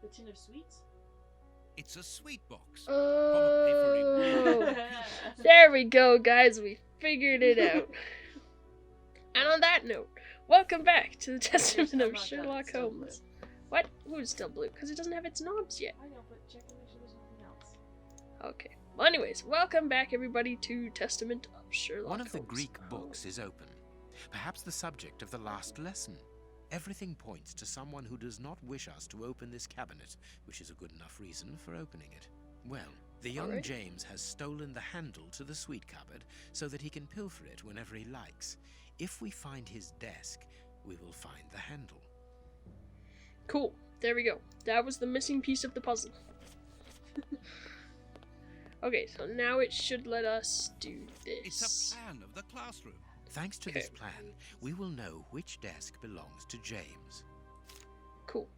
The tin of sweets? It's a sweet box. Oh, there we go, guys. We figured it out. And on that note, welcome back to the Testament of Sherlock Holmes. What? Who's still blue? Because it doesn't have its knobs yet. I know, but check and make sure there's nothing else. Okay. Well, anyways, welcome back, everybody, to Testament of Sherlock Holmes. One of the Greek books is open. Perhaps the subject of the last lesson. Everything points to someone who does not wish us to open this cabinet, which is a good enough reason for opening it. Well, the young James has stolen the handle to the sweet cupboard so that he can pilfer it whenever he likes. If we find his desk, we will find the handle. Cool. There we go. That was the missing piece of the puzzle. Okay, so now it should let us do this. It's a plan of the classroom. Thanks to this plan, we will know which desk belongs to James. Cool.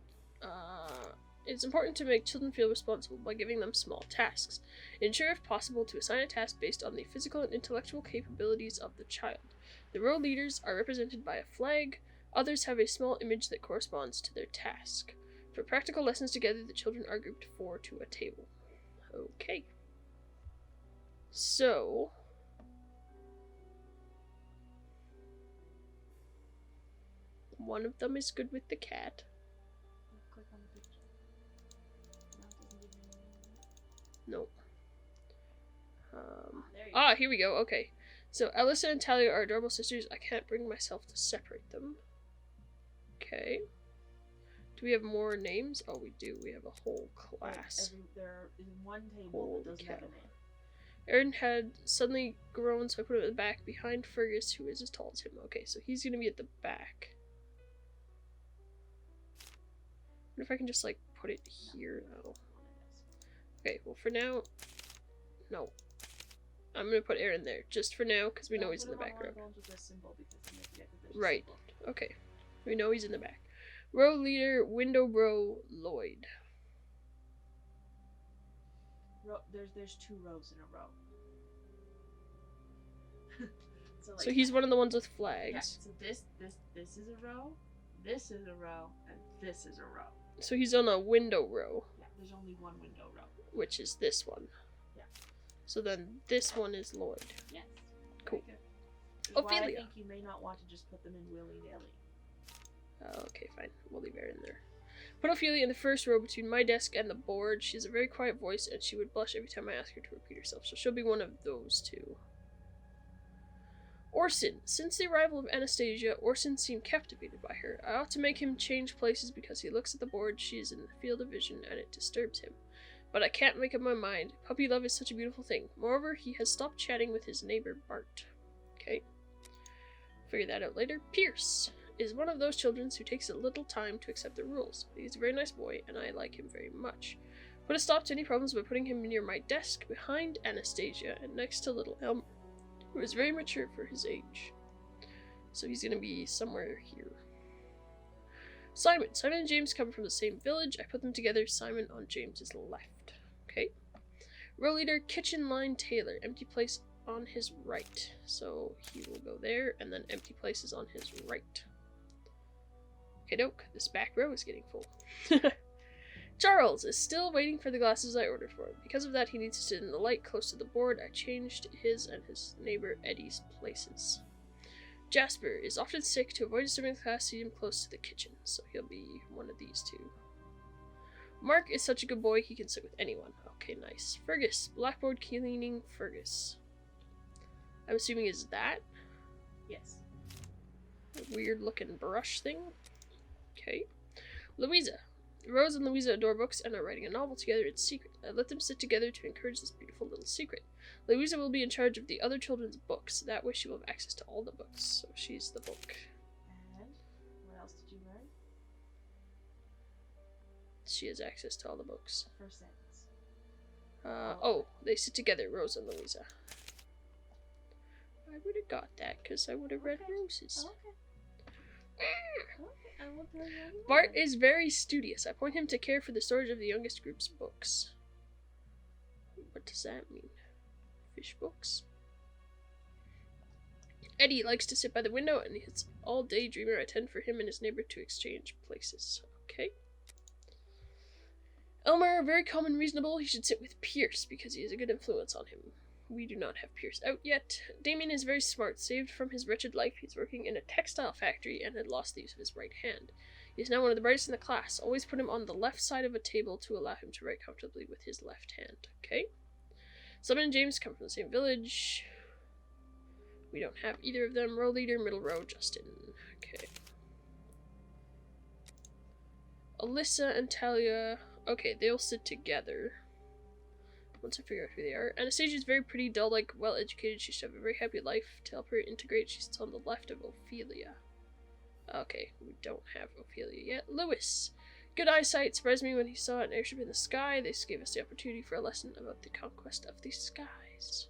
It's important to make children feel responsible by giving them small tasks. Ensure, if possible, to assign a task based on the physical and intellectual capabilities of the child. The row leaders are represented by a flag. Others have a small image that corresponds to their task. For practical lessons together, the children are grouped 4 to a table. Okay. So... one of them is good with the cat. Click on the picture. No, it doesn't give you Nope. there you go. Here we go. Okay. So Ellison and Talia are adorable sisters. I can't bring myself to separate them. Okay. Do we have more names? Oh, we do. We have a whole class. There is one table that doesn't have a name. Aaron had suddenly grown, so I put him at the back behind Fergus, who is as tall as him. Okay, so he's gonna be at the back. I wonder if I can just, like, put it here. Oh. Okay, well, for now... No. I'm gonna put Aaron there, just for now, because we know he's in the back row. Right. Okay. We know he's in the back. Row leader, window row, Lloyd. There's 2 rows in a row. So he's one of the ones with flags. Yeah, so this is a row, this is a row, and this is a row. So he's on a window row. Yeah, there's only one window row. Which is this one. Yeah. So then this one is Lloyd. Yes. Cool. Ophelia. Ophelia. I think you may not want to just put them in willy-nilly. Okay, fine. We'll leave Aaron there. Put Ophelia in the first row between my desk and the board. She has a very quiet voice, and she would blush every time I ask her to repeat herself, so she'll be one of those 2. Orson. Since the arrival of Anastasia, Orson seemed captivated by her. I ought to make him change places because he looks at the board, she is in the field of vision, and it disturbs him. But I can't make up my mind. Puppy love is such a beautiful thing. Moreover, he has stopped chatting with his neighbor, Bart. Okay. Figure that out later. Pierce is one of those children who takes a little time to accept the rules. He's a very nice boy, and I like him very much. Put a stop to any problems by putting him near my desk, behind Anastasia, and next to little Elmer, who is very mature for his age. So he's gonna be somewhere here. Simon. Simon and James come from the same village. I put them together, Simon on James's left. Okay. Row leader, kitchen line Taylor. Empty place on his right. So he will go there, and then empty places on his right. Okay, doke. This back row is getting full. Charles is still waiting for the glasses I ordered for him. Because of that, he needs to sit in the light close to the board. I changed his and his neighbor Eddie's places. Jasper is often sick. To avoid disturbing the class, see him close to the kitchen, so he'll be one of these 2. Mark is such a good boy, he can sit with anyone. Okay, nice. Fergus. Blackboard cleaning Fergus. I'm assuming is that? Yes. A weird looking brush thing. Okay. Louisa. Rose and Louisa adore books and are writing a novel together in secret. I let them sit together to encourage this beautiful little secret. Louisa will be in charge of the other children's books. That way she will have access to all the books. So she's the book. And what else did you learn? She has access to all the books. First sentence. Oh, they sit together, Rose and Louisa. I would have got that because I would have read Roses. Okay. I will tell you. Bart is very studious. I point him to care for the storage of the youngest group's books. What does that mean? Fish books? Eddie likes to sit by the window and he's all daydreamer. I tend for him and his neighbor to exchange places. Okay. Elmer, very calm and reasonable. He should sit with Pierce because he has a good influence on him. We do not have Pierce out yet. Damien is very smart. Saved from his wretched life, he's working in a textile factory and had lost the use of his right hand. He is now one of the brightest in the class. Always put him on the left side of a table to allow him to write comfortably with his left hand. Okay. Simon and James come from the same village. We don't have either of them. Row leader, middle row, Justin. Okay. Alyssa and Talia. Okay, they'll sit together. Once I figure out who they are. Anastasia's very pretty, dull-like, well-educated. She should have a very happy life. To help her integrate, she's on the left of Ophelia. Okay, we don't have Ophelia yet. Lewis. Good eyesight. Surprised me when he saw an airship in the sky. This gave us the opportunity for a lesson about the conquest of the skies.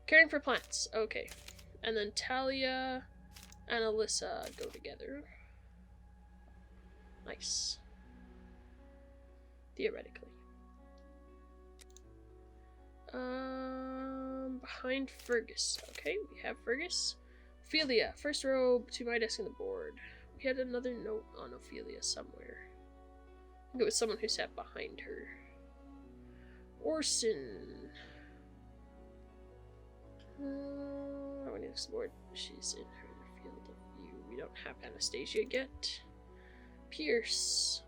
Caring for plants. Okay. And then Talia and Alyssa go together. Nice. Theoretically. Behind Fergus. Okay, we have Fergus. Ophelia, first row to my desk on the board. We had another note on Ophelia somewhere. I think it was someone who sat behind her. Orson. When he looks at the board, she's in her field of view. We don't have Anastasia yet. Pierce.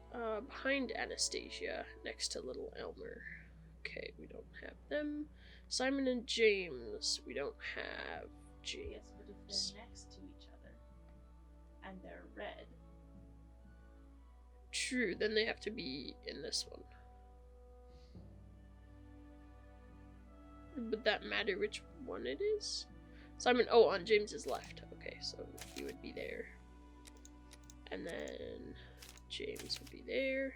Behind Anastasia, next to little Elmer. Okay, we don't have them. Simon and James. We don't have James. Yes, but if they're next to each other and they're red. True, then they have to be in this one. Would that matter which one it is? Simon, oh, on James's left. Okay, so he would be there. And then James would be there.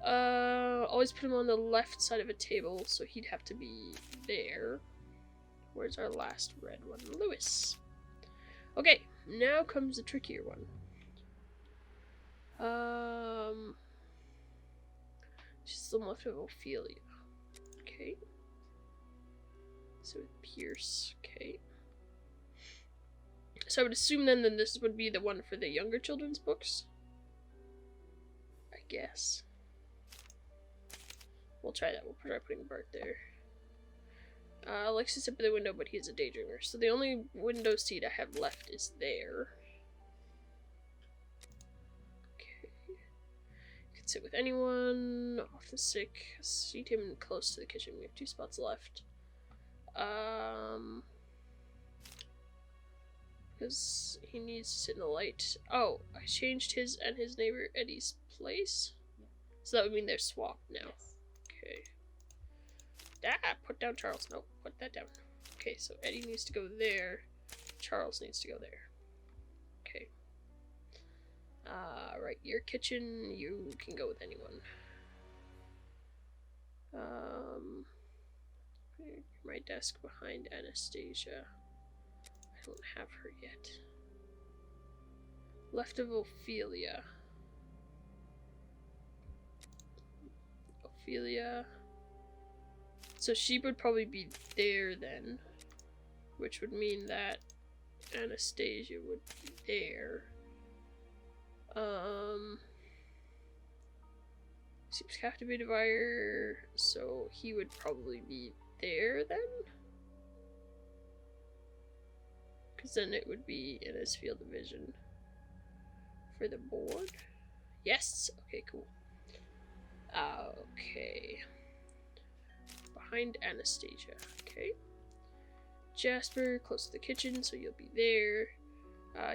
Always put him on the left side of a table, so he'd have to be there. Where's our last red one? Lewis. Okay, now comes the trickier one. She's the left of Ophelia. Okay. So with Pierce. Okay. So I would assume then that this would be the one for the younger children's books. I guess. We'll try that. We'll try putting Bart there. Likes to sit by the window, but he's a daydreamer. So the only window seat I have left is there. Okay. You can sit with anyone. Often sick. Seat him close to the kitchen. We have 2 spots left. Because he needs to sit in the light. Oh, I changed his and his neighbor Eddie's place. Yeah. So that would mean they're swapped now. Yes. Okay. Ah, put down Charles. No, put that down. Okay, so Eddie needs to go there. Charles needs to go there. Okay. Right, your kitchen, you can go with anyone. My desk behind Anastasia. I don't have her yet. Left of Ophelia. Ophelia. So she would probably be there then. Which would mean that Anastasia would be there. Seems captivated by her, so he would probably be there then? Because then it would be in his field of vision for the board. Yes! Okay, cool. Okay. Behind Anastasia. Okay. Jasper, close to the kitchen, so you'll be there.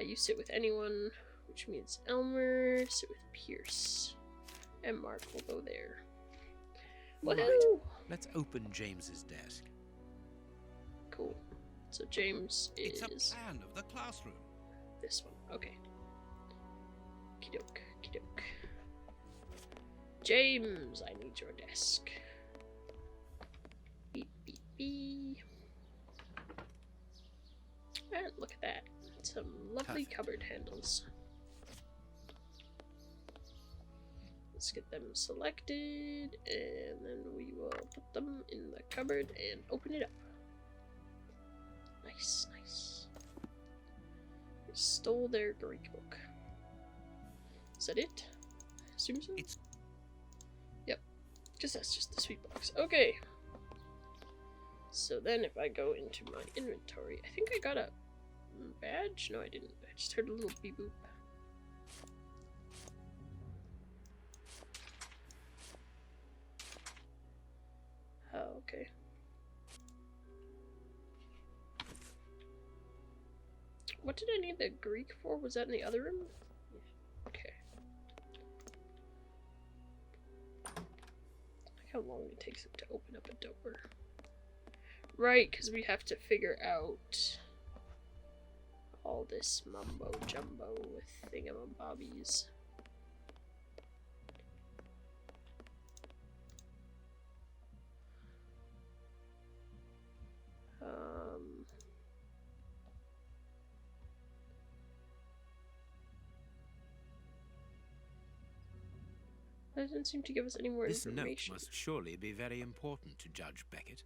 You sit with anyone, which means Elmer. Sit with Pierce. And Mark will go there. Woohoo! Right. Let's open James's desk. Cool. So James is... It's a plan of the classroom. This one. Okay. Okey-doke. Okey-doke. James, I need your desk. Beep, beep, beep. And look at that. Some lovely Perfect. cupboard handles. Let's get them selected, and then we will put them in the cupboard and open it up. Nice, nice. We stole their Greek book. Is that it? I assume so? Guess that's just the sweet box. Okay. So then if I go into my inventory, I think I got a badge? No, I didn't. I just heard a little beep boop. Oh, okay. What did I need the Greek for? Was that in the other room? Yeah. Okay. Look how long it takes it to open up a door. Right, because we have to figure out all this mumbo jumbo with thingamabobbies. That doesn't seem to give us any more This note information. must surely be very important to Judge Beckett.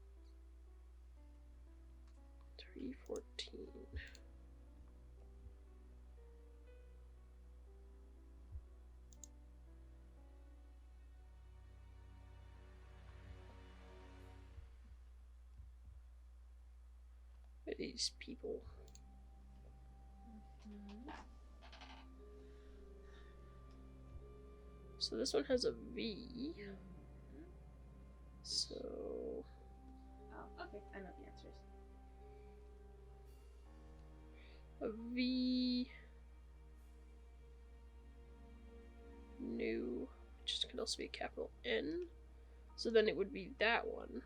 314. Who are these people? So this one has a V. So Oh, okay. I know the answers. a V. New, which could also be a capital N. So then it would be that one.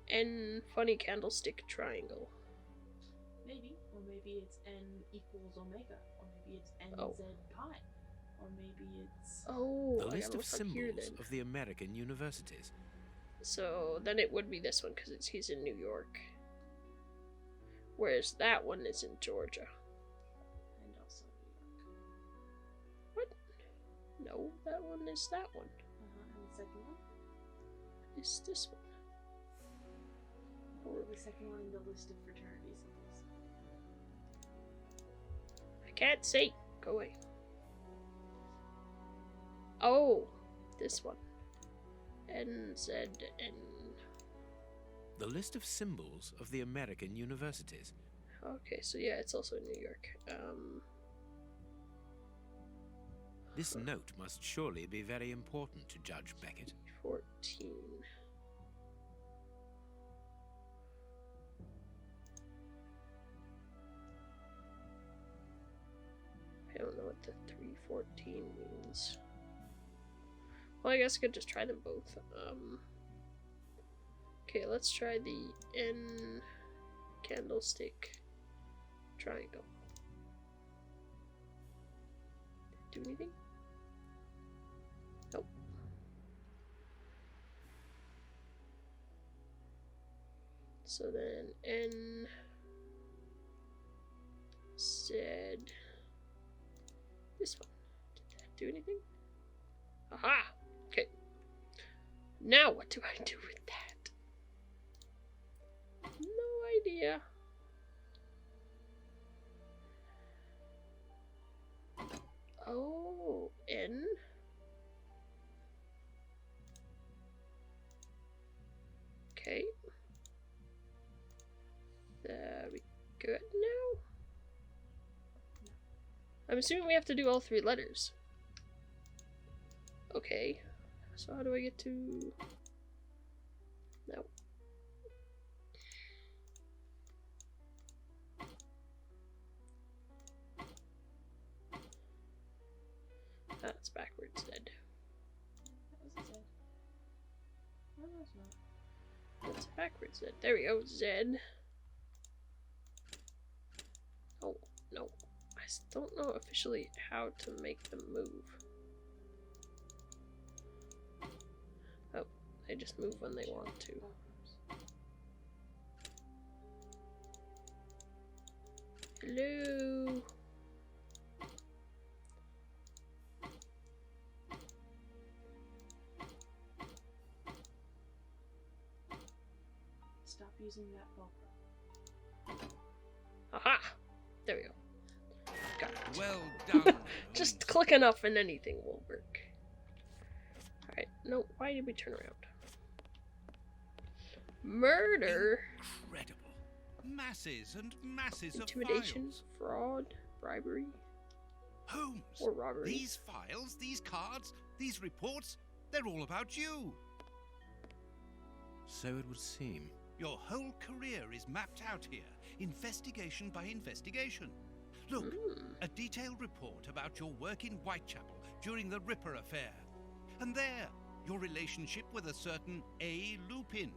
N funny candlestick triangle. Maybe. Or maybe it's n equals omega. Or maybe it's nz Oh. pi. Or maybe it's... Oh, The I list gotta of look up here symbols then. of the American universities. So then it would be this one because he's in New York. Whereas that one is in Georgia. And also New York. What? No, that one is that one. And the second one? It's this one. Or the second one in the list of fraternity symbols. I can't see. Go away. Oh, this one. NZN. The list of symbols of the American universities. Okay, so yeah, it's also in New York. This note must surely be very important to Judge Beckett. 14. I don't know what the 314 means. Well, I guess I could just try them both. Okay, let's try the N candlestick triangle. Do anything? Nope. So then N Z this one. Did that do anything? Aha! Okay. Now what do I do with that? No idea. Oh, N. Okay. There we good now. I'm assuming we have to do all three letters. Okay. So how do I get to... No. That's backwards, Z. That was a Z. No, that's not. That's backwards, Z. There we go, Z. Oh, no. I don't know officially how to make them move. Oh, they just move when they want to. Hello. Stop using that Velcro. Aha! There we go. Got it. Well done. Just click enough and anything will work. Alright, No, why did we turn around? Murder, Incredible. Masses and masses intimidation, of files. fraud, bribery, Holmes, or robbery. these files, these cards, these reports, they're all about you. So it would seem. Your whole career is mapped out here, investigation by investigation. Look, a detailed report about your work in Whitechapel during the Ripper affair. And there, your relationship with a certain A. Lupin.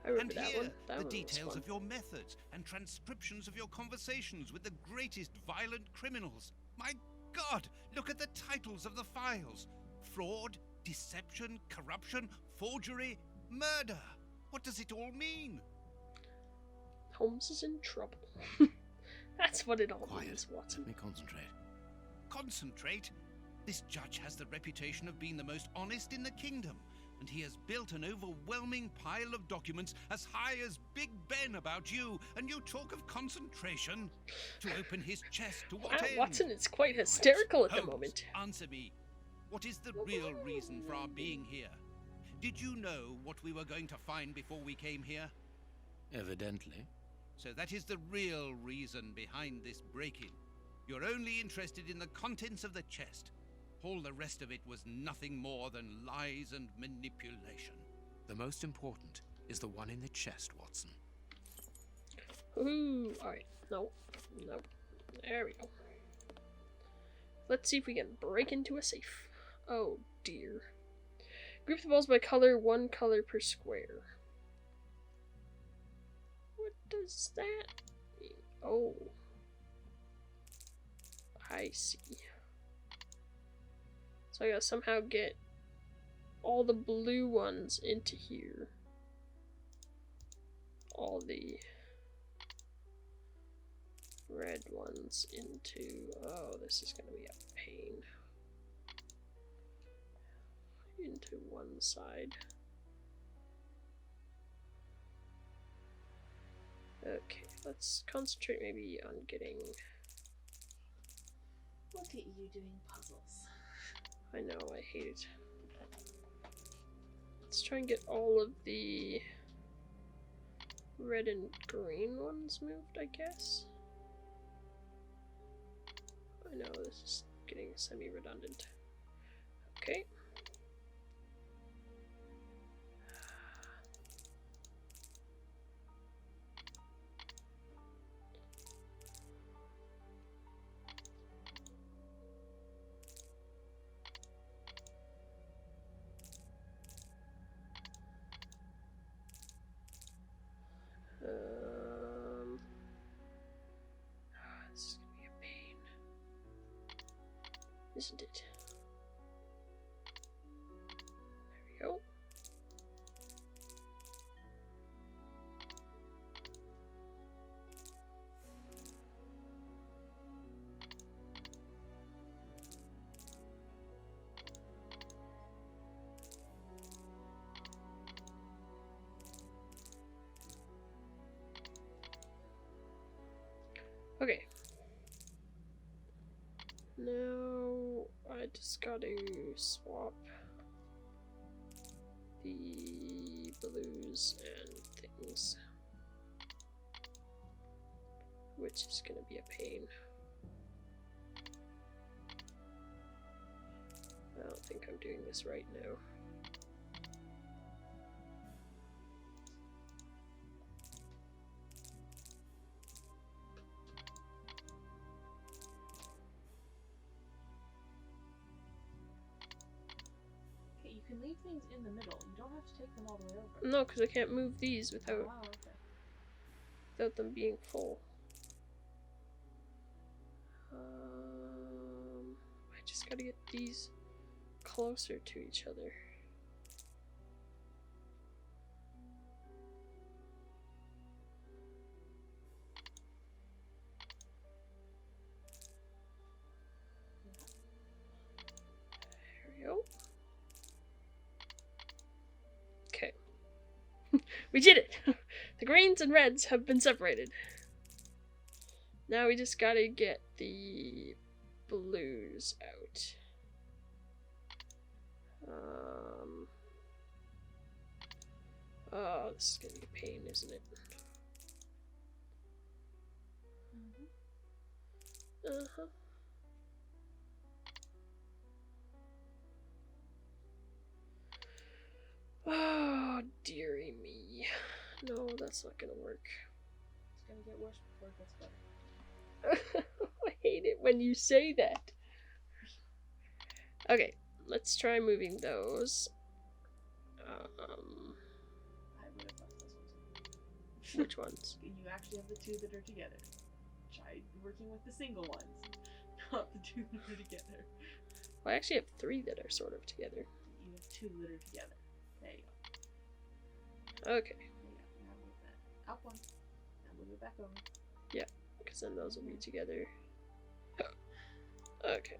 I remember And that here, one. That the one was details fun. of your methods and transcriptions of your conversations with the greatest violent criminals. My God, look at the titles of the files. Fraud, deception, corruption, forgery, murder. What does it all mean? Holmes is in trouble. That's what it all Quiet. means, Watson. Let me concentrate. Concentrate. This judge has the reputation of being the most honest in the kingdom, and he has built an overwhelming pile of documents as high as Big Ben about you, and you talk of concentration? To open his chest to what Wow, end? Watson is quite hysterical at the Holmes, moment. answer me. What is the real reason for our being here? Did you know what we were going to find before we came here? Evidently. So that is the real reason behind this break-in. You're only interested in the contents of the chest. All the rest of it was nothing more than lies and manipulation. The most important is the one in the chest, Watson. Ooh, alright. No. No. There we go. Let's see if we can break into a safe. Oh dear. Group the balls by color, one color per square. What does that mean? Oh. I see. So I gotta somehow get all the blue ones into here. All the red ones into... Oh, this is gonna be a pain. Into one side. Okay, let's concentrate maybe on getting... Look at you doing puzzles. I know, I hate it. Let's try and get all of the red and green ones moved, I guess. I know, this is getting semi-redundant. Okay. This is gonna be a pain, isn't it? There we go. Okay. Now I just gotta swap the blues and things, which is gonna be a pain. I don't think I'm doing this right now. Okay, you can leave things in the middle. You don't have to take them all the way over. No, because I can't move these without Wow, okay. them being full. I just gotta get these closer to each other. There we go. Okay. We did it! The greens and reds have been separated. Now we just gotta get the blues out. Oh, this is gonna be a pain, isn't it? Uh-huh. Oh, dearie me. No, that's not gonna work. It's gonna get worse before it gets better. I hate it when you say that. Okay, let's try moving those. I would have left this one. Which ones? You actually have the two that are together. Try working with the single ones, not the two that are together. Well, I actually have 3 that are sort of together. You have 2 that are together. There you go. Okay, There you go. Now move that up one. Now move it back over. because then those will be together. Okay.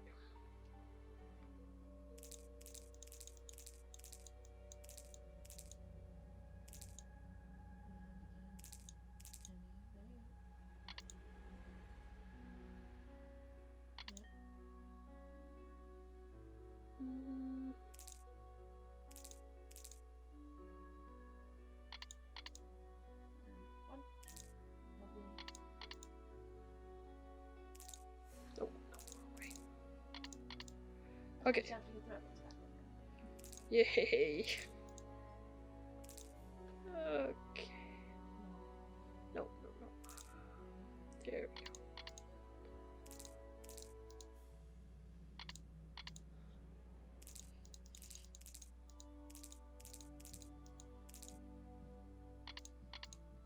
Mm, One. Lovely. oh, no, wait. Okay. Just have to get the red ones back over. Yay. Okay. No, no, no. There we go.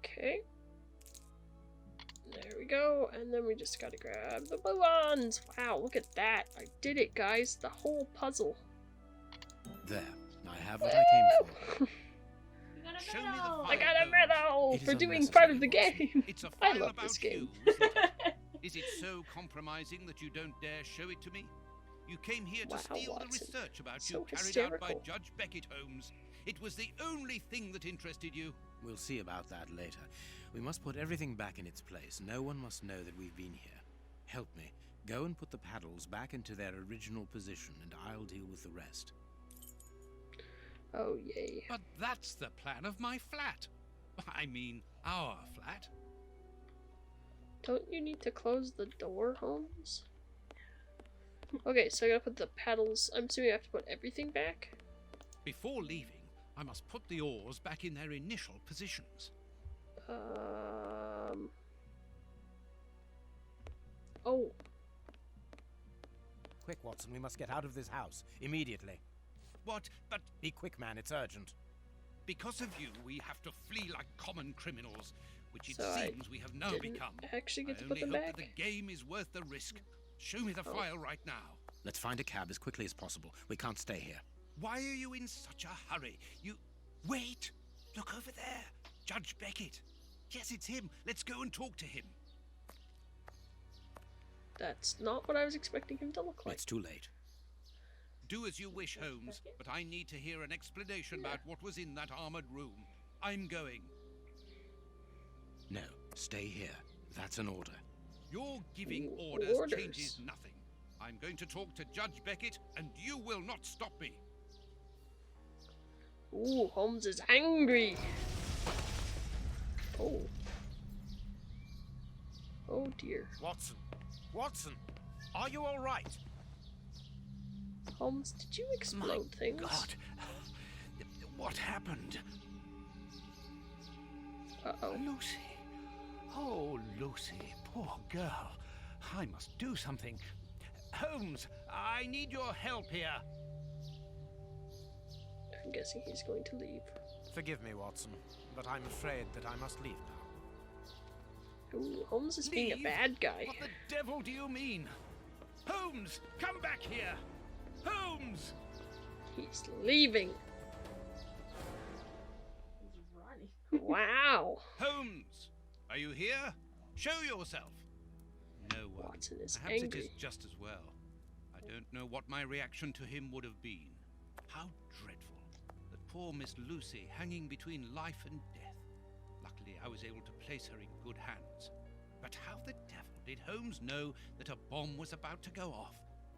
Okay. There we go. And then we just gotta grab the blue ones. Wow, look at that. I did it, guys. The whole puzzle. There, I have what I came for. You got a Show me the medal! I got a medal It is for doing part of the unnecessary, game. It's a I file love about this game. you, isn't it? Is it so compromising that you don't dare show it to me? You came here to Wow, steal the Watson. research about So you carried out by hysterical. Judge Beckett, Holmes. It was the only thing that interested you. We'll see about that later. We must put everything back in its place. No one must know that we've been here. Help me. Go and put the paddles back into their original position, and I'll deal with the rest. Oh, yay. But that's the plan of my flat. I mean, our flat. Don't you need to close the door, Holmes? Okay, so I gotta put the paddles. I'm assuming I have to put everything back? Before leaving, I must put the oars back in their initial positions. Oh, Quick, Watson, we must get out of this house. Immediately. What? But Be quick, man. It's urgent. because of you, we have to flee like common criminals, which it So I seems we have now didn't become. actually get I to only put them hope back? that the game is worth the risk. Show me the Oh. file right now. Let's find a cab as quickly as possible. We can't stay here. Why are you in such a hurry? You... Wait! Look over there! Judge Beckett! Yes, it's him! Let's go and talk to him! That's not what I was expecting him to look like. It's too late. Do as you wish, Holmes, but I need to hear an explanation about what was in that armored room. I'm going. No, stay here. That's an order. Your giving Ooh, orders orders. changes nothing. I'm going to talk to Judge Beckett, and you will not stop me. Ooh, Holmes is angry. Oh. Oh dear. Watson! Watson! Are you all right? Holmes, did you explode things? God, what happened? Uh-oh. Lucy. Oh, Lucy, poor girl. I must do something. Holmes, I need your help here. I'm guessing he's going to leave. Forgive me, Watson, but I'm afraid that I must leave now. Ooh, Holmes is being a Leave? bad guy. What the devil do you mean? Holmes, come back here! Holmes! He's leaving. He's running. Wow. Holmes! Are you here? Show yourself! No one. Watson is Perhaps angry. it is just as well. I don't know what my reaction to him would have been. How dreadful. That poor Miss Lucy hanging between life and death. Luckily, I was able to place her in good hands. But how the devil did Holmes know that a bomb was about to go off?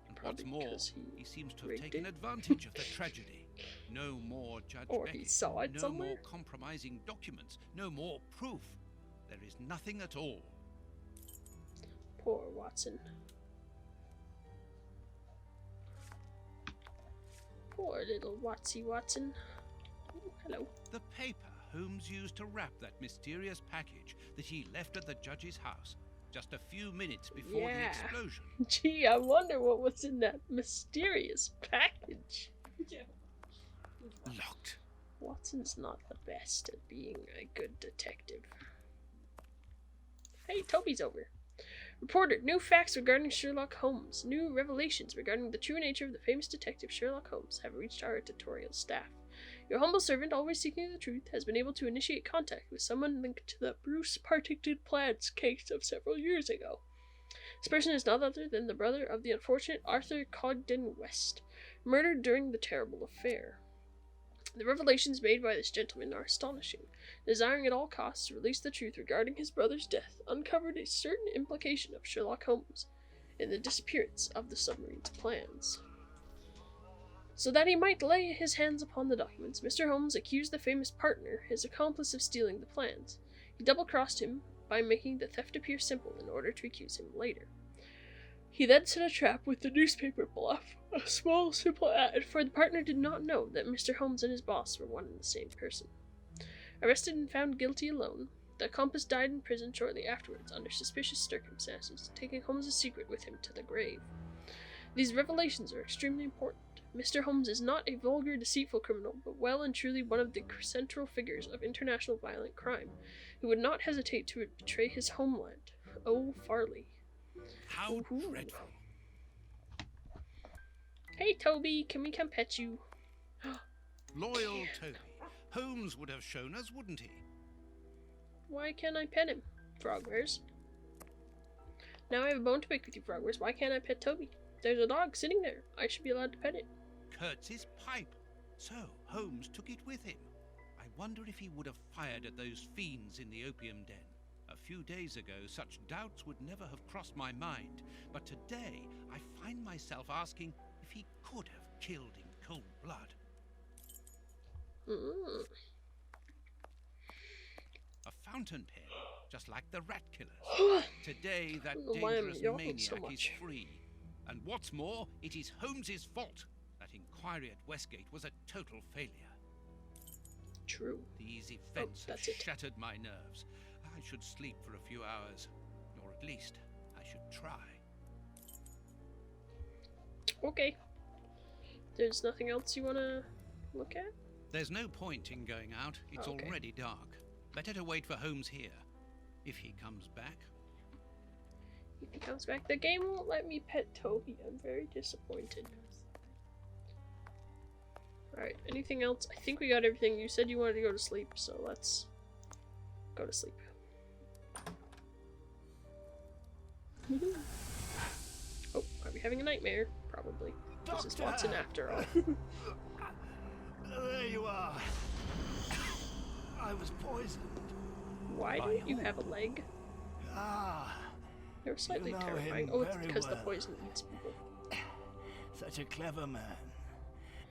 And what's Probably more, because he seems to have rigged taken it. advantage of the tragedy. No more Judge Or Beckett. he saw it No somewhere. more compromising documents. No more proof. There is nothing at all. Poor Watson. Poor little Watson. Ooh, hello. The paper Holmes used to wrap that mysterious package that he left at the judge's house just a few minutes before the Yeah. explosion. Gee, I wonder what was in that mysterious package. Yeah. Locked. Watson's not the best at being a good detective. Hey, Toby's over. Reporter, new facts regarding Sherlock Holmes. New revelations regarding the true nature of the famous detective Sherlock Holmes have reached our editorial staff. Your humble servant, always seeking the truth, has been able to initiate contact with someone linked to the Bruce Partington Plans case of several years ago. This person is none other than the brother of the unfortunate Arthur Cogden West, murdered during the terrible affair. The revelations made by this gentleman are astonishing. Desiring at all costs to release the truth regarding his brother's death, uncovered a certain implication of Sherlock Holmes in the disappearance of the submarine's plans. So that he might lay his hands upon the documents, Mr. Holmes accused the famous partner, his accomplice, of stealing the plans. He double-crossed him by making the theft appear simple in order to accuse him later. He then set a trap with the newspaper bluff, a small, simple ad, for the partner did not know that Mr. Holmes and his boss were one and the same person. Arrested and found guilty alone, the accomplice died in prison shortly afterwards under suspicious circumstances, taking Holmes' secret with him to the grave. These revelations are extremely important. Mr. Holmes is not a vulgar, deceitful criminal, but well and truly one of the central figures of international violent crime, who would not hesitate to betray his homeland. Oh, Farley. How Ooh. dreadful. Hey, Toby, can we come pet you? Loyal Toby. Holmes would have shown us, wouldn't he? Why can't I pet him? Frogwares. Now I have a bone to pick with you, Frogwares. Why can't I pet Toby? There's a dog sitting there. I should be allowed to pet it. Kurtz's pipe. So Holmes took it with him. I wonder if he would have fired at those fiends in the opium den. A few days ago, such doubts would never have crossed my mind, but today I find myself asking if he could have killed in cold blood. A fountain pen, just like the rat killers. Today, that Why am I dangerous yawning maniac so is much? free. And what's more, it is Holmes's fault. That inquiry at Westgate was a total failure. True. These events have that's it. shattered my nerves. I should sleep for a few hours, or at least I should try. Okay. There's nothing else you want to look at? There's no point in going out. It's Okay. already dark. Better to wait for Holmes here. If he comes back. If he comes back, the game won't let me pet Toby. I'm very disappointed. Alright, anything else? I think we got everything. You said you wanted to go to sleep, so let's go to sleep. Oh, are we having a nightmare? Probably. This is Watson after all. There you are. I was poisoned. Why By don't you who? have a leg? Ah, They're slightly know terrifying. him Oh, it's very because the well. poison eats people. such a clever man.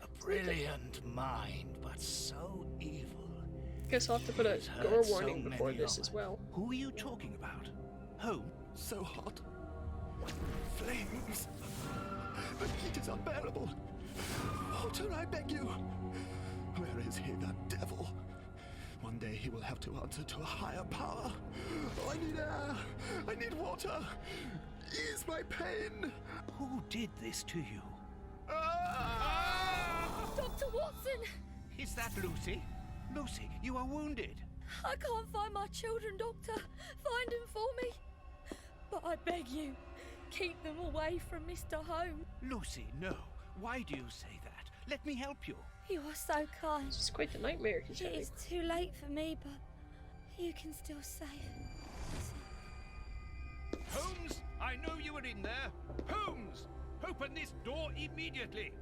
A brilliant mind, but so evil. Guess I'll have to put a He's hurt gore so warning before many this of as us. well. Who are you talking about? Holmes? So hot. Flames. The heat is unbearable. Walter, I beg you. Where is he, that devil? One day he will have to answer to a higher power. Oh, I need air. I need water. Ease my pain. Who did this to you? Ah! Dr. Watson! Is that Lucy? Lucy, you are wounded. I can't find my children, Doctor. Find them for me. But I beg you, keep them away from Mr. Holmes. Lucy, no. Why do you say that? Let me help you. You are so kind. This is quite the nightmare he's It having. is too late for me, but you can still save. Holmes, I know you are in there. Holmes, open this door immediately.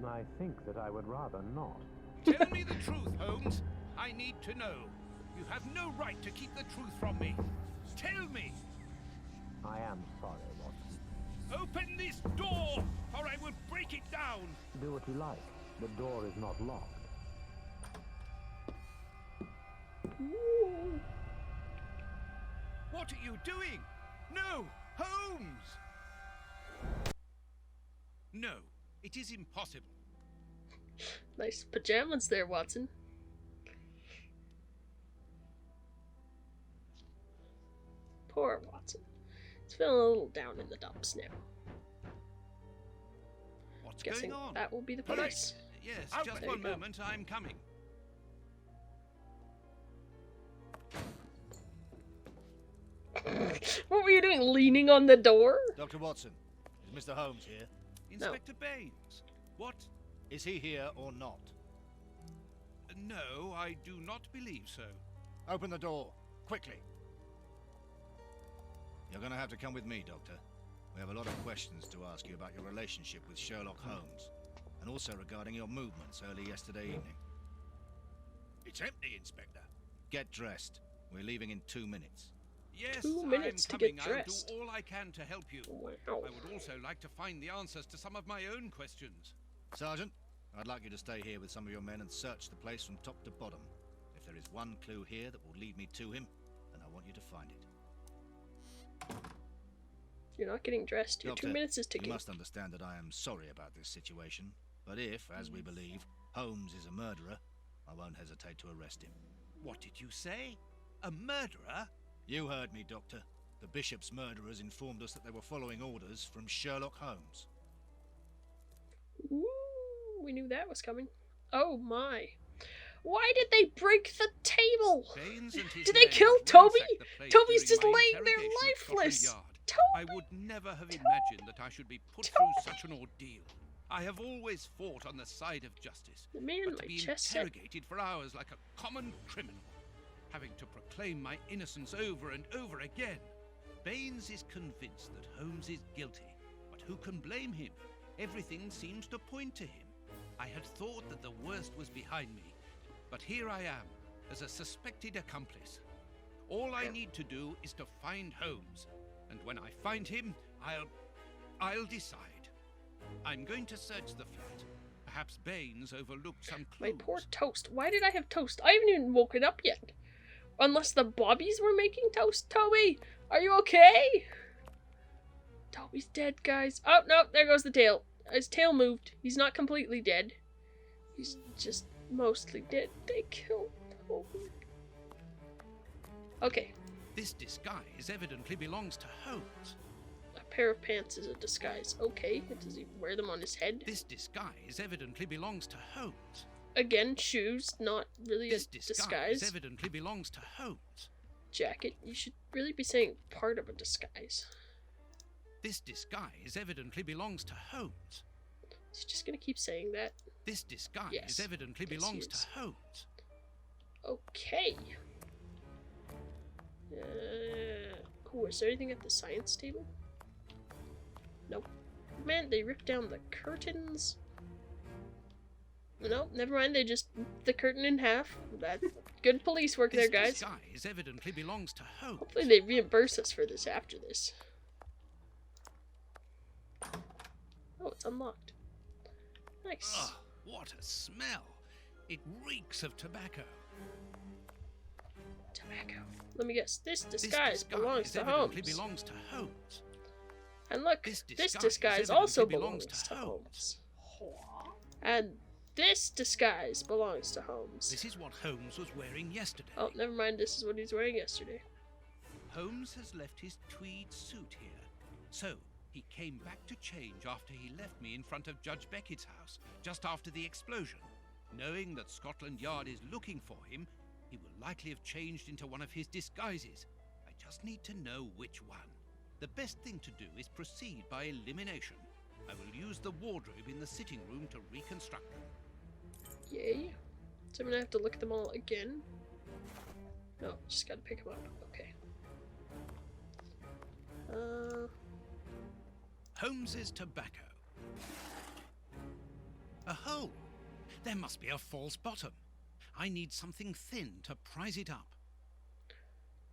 I think that I would rather not. Tell me the truth, Holmes. I need to know. You have no right to keep the truth from me. Tell me. I am sorry, Watson. Open this door, or I will break it down. Do what you like. The door is not locked. Ooh. What are you doing? No! Holmes! No, it is impossible. Nice pajamas there, Watson. Poor Watson. He's feeling a little down in the dumps now. What's Guessing going on? that will be the Police! police. Yes, Out just there one you go. moment, I'm coming. What were you doing, leaning on the door? Dr. Watson, is Mr. Holmes here? Inspector Baines, what? Is he here or not? No, I do not believe so. Open the door, quickly. You're going to have to come with me, Doctor. We have a lot of questions to ask you about your relationship with Sherlock Holmes, and also regarding your movements early yesterday evening. It's empty, Inspector. Get dressed. We're leaving in 2 minutes. Yes, 2 I'm minutes to coming. get dressed. I'll do all I can to help you. Wow. I would also like to find the answers to some of my own questions. Sergeant, I'd like you to stay here with some of your men and search the place from top to bottom. If there is one clue here that will lead me to him, then I want you to find it. You're not getting dressed. Your Doctor, 2 minutes is you ticking. must understand that I am sorry about this situation, but if, as we believe, Holmes is a murderer, I won't hesitate to arrest him. What did you say? A murderer? You heard me, Doctor. The Bishop's murderers informed us that they were following orders from Sherlock Holmes. Ooh, we knew that was coming. Oh my. Why did they break the table? Baines and his Did they men kill ransacked Toby? the place Toby's during just my laying there interrogation at Scotland lifeless. Yard. I Toby! would never have imagined that I should be put through such an ordeal. I have always fought on the side of justice, The man in but to my be chest said, interrogated for hours like a common criminal, having to proclaim my innocence over and over again. Baines is convinced that Holmes is guilty, but who can blame him? Everything seems to point to him. I had thought that the worst was behind me, but here I am, as a suspected accomplice. All I need to do is to find Holmes, and when I find him, I'll decide. I'm going to search the flat. Perhaps Baines overlooked some my clues. poor toast. Why did I have toast? I haven't even woken up yet. Unless the Bobbies were making toast. Toby, are you okay? Toby's dead, guys. Oh, no, there goes the tail. His tail moved. He's not completely dead. He's just mostly dead. They killed Toby. Okay. This disguise evidently belongs to Holmes. A pair of pants is a disguise. Okay. Does he wear them on his head? This disguise evidently belongs to Holmes. Again, shoes. Not really a This disguise disguise. evidently belongs to Holmes. Jacket. You should really be saying part of a disguise. This disguise evidently belongs to Holmes. He's just gonna keep saying that. This disguise Yes. evidently Yes, he belongs is. to Holmes. Okay. Cool. Is there anything at the science table? Nope. Man, they ripped down the curtains. Nope, never mind. They just ripped the curtain in half. That good police work there, This guys. disguise evidently belongs to Holmes. Hopefully they reimburse us for this after this. Oh, it's unlocked. Nice. Ugh, what a smell! It reeks of tobacco. Tobacco. Let me guess. This This disguise belongs to evidently Holmes. belongs to Holmes. And look, This this disguise disguise evidently also belongs belongs to to Holmes. Holmes. And this disguise belongs to Holmes. This is what Holmes was wearing yesterday. Oh, never mind. This is what he's wearing yesterday. Holmes has left his tweed suit here. So, he came back to change after he left me in front of Judge Beckett's house, just after the explosion. Knowing that Scotland Yard is looking for him, he will likely have changed into one of his disguises. I just need to know which one. The best thing to do is proceed by elimination. I will use the wardrobe in the sitting room to reconstruct them. Yay. So I'm gonna have to look at them all again. No, just gotta pick them up. Okay. Holmes's tobacco. A hole. There must be a false bottom. I need something thin to prise it up.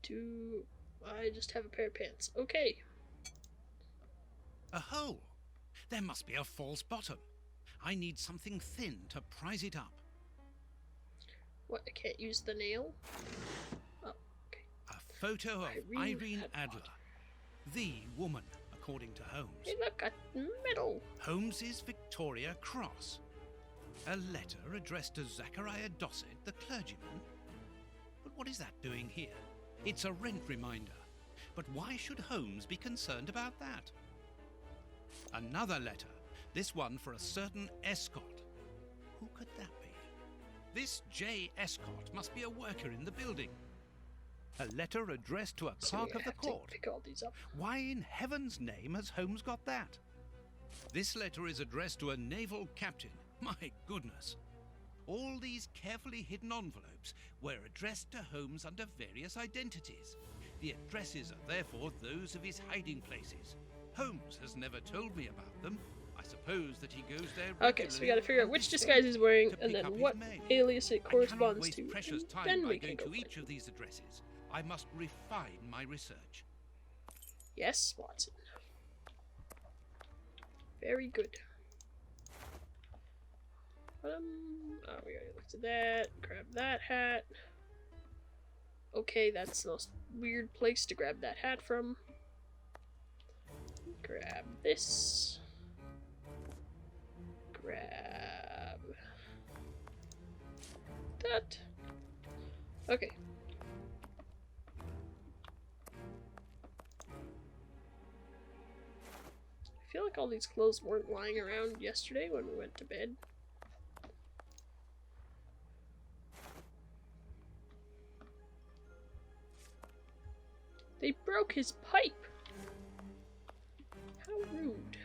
Do I just have a pair of pants? Okay. A hole. There must be a false bottom. I need something thin to prise it up. What, I can't use the nail? Oh, okay. A photo of Irene Adler, the woman, according to Holmes. Hey, look, a medal. Holmes's Victoria Cross. A letter addressed to Zachariah Dossett, the clergyman. But what is that doing here? It's a rent reminder. But why should Holmes be concerned about that? Another letter, this one for a certain Escott. Who could that be? This J. Escott must be a worker in the building. A letter addressed to a clerk of the court. Pick all these up. Why in heaven's name has Holmes got that? This letter is addressed to a naval captain. My goodness. All these carefully hidden envelopes were addressed to Holmes under various identities. The addresses are therefore those of his hiding places. Holmes has never told me about them. I suppose that he goes there. Okay, so we gotta figure out which disguise he's wearing and then what alias it corresponds to. Precious And time then by we going can go to each find of these addresses. I must refine my research. Yes, Watson. Very good. Oh, we gotta look to that. Grab that hat. Okay, that's the most weird place to grab that hat from. Grab this. Grab that. Okay. I feel like all these clothes weren't lying around yesterday when we went to bed. They broke his pipe! How rude.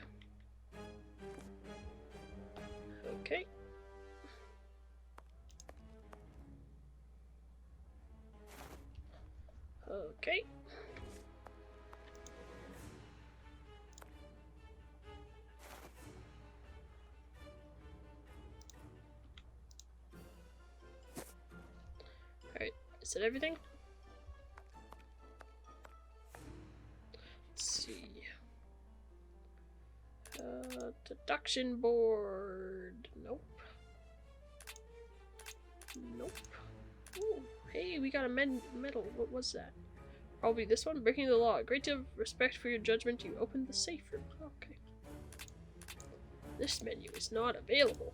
Okay. Okay. Alright, is that everything? Let's see. Deduction board. Nope. Nope. Ooh, hey, we got a medal. What was that? Probably this one. Breaking the law. Great deal of respect for your judgment. You opened the safe room. Okay. This menu is not available.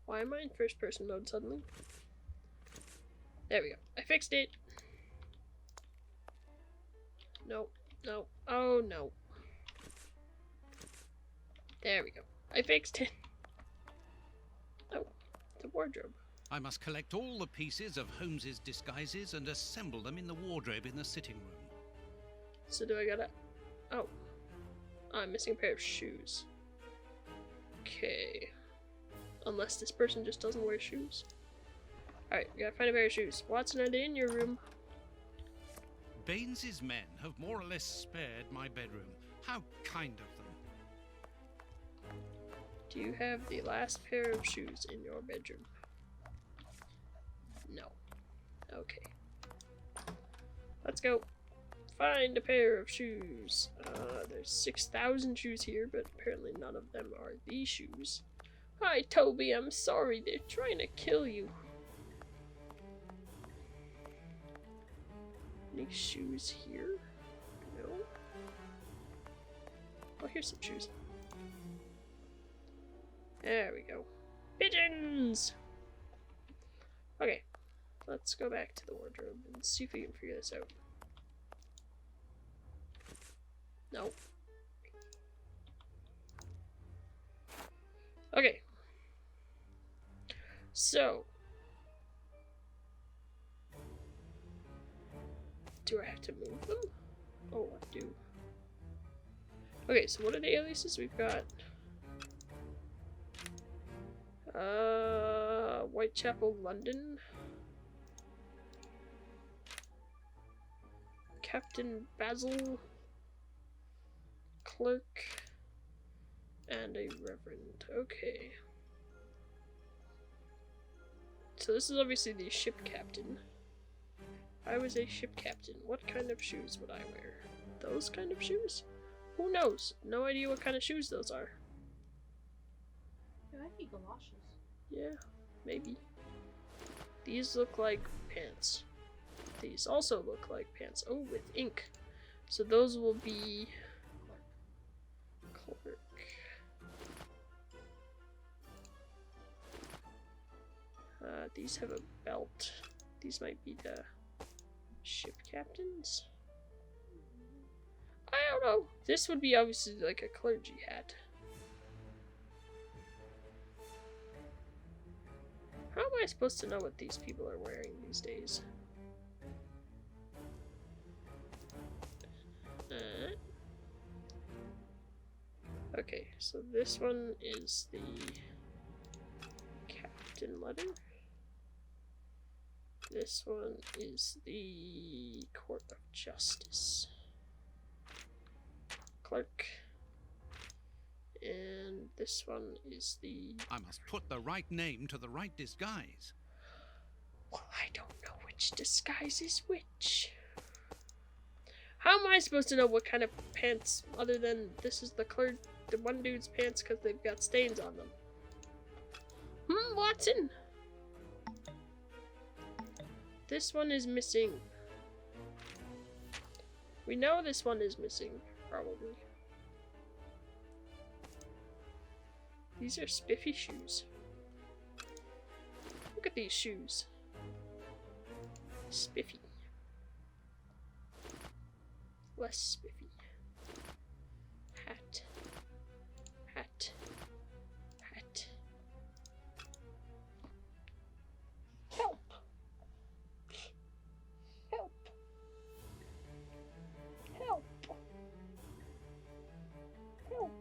Why am I in first person mode suddenly? There we go. I fixed it. No, no. Oh no. There we go. I fixed it. Oh, the wardrobe. I must collect all the pieces of Holmes's disguises and assemble them in the wardrobe in the sitting room. So do I gotta... Oh. I'm missing a pair of shoes. Okay. Unless this person just doesn't wear shoes. Alright, we gotta find a pair of shoes. Watson, are they in your room? Baines's men have more or less spared my bedroom. How kind of them. Do you have the last pair of shoes in your bedroom? No. Okay. Let's go. Find a pair of shoes. There's 6,000 shoes here, but apparently none of them are these shoes. Hi, Toby, I'm sorry. They're trying to kill you. Any shoes here? No. Oh, here's some shoes. There we go. Pigeons! Okay. Let's go back to the wardrobe and see if we can figure this out. No. Okay. So. Do I have to move them? Oh, I do. Okay, so what are the aliases we've got? Whitechapel, London. Captain Basil. Clerk. And a reverend. Okay. So this is obviously the ship captain. I was a ship captain, what kind of shoes would I wear? Those kind of shoes? Who knows? No idea what kind of shoes those are. It might be galoshes. Yeah, maybe. These look like pants. These also look like pants. Oh, with ink. So those will be... Clerk. These have a belt. These might be the ship captains. I don't know. This would be obviously like a clergy hat. How am I supposed to know what these people are wearing these days? Okay, so this one is the captain letter. This one is the Court of Justice. Clerk. And this one is the... I must put the right name to the right disguise. Well, I don't know which disguise is which. How am I supposed to know what kind of pants, other than this is the one dude's pants because they've got stains on them? Watson? This one is missing. We know this one is missing, probably. These are spiffy shoes. Look at these shoes. Spiffy. Less spiffy. Hat. Hat. Hat. Help! Help! Help! Help!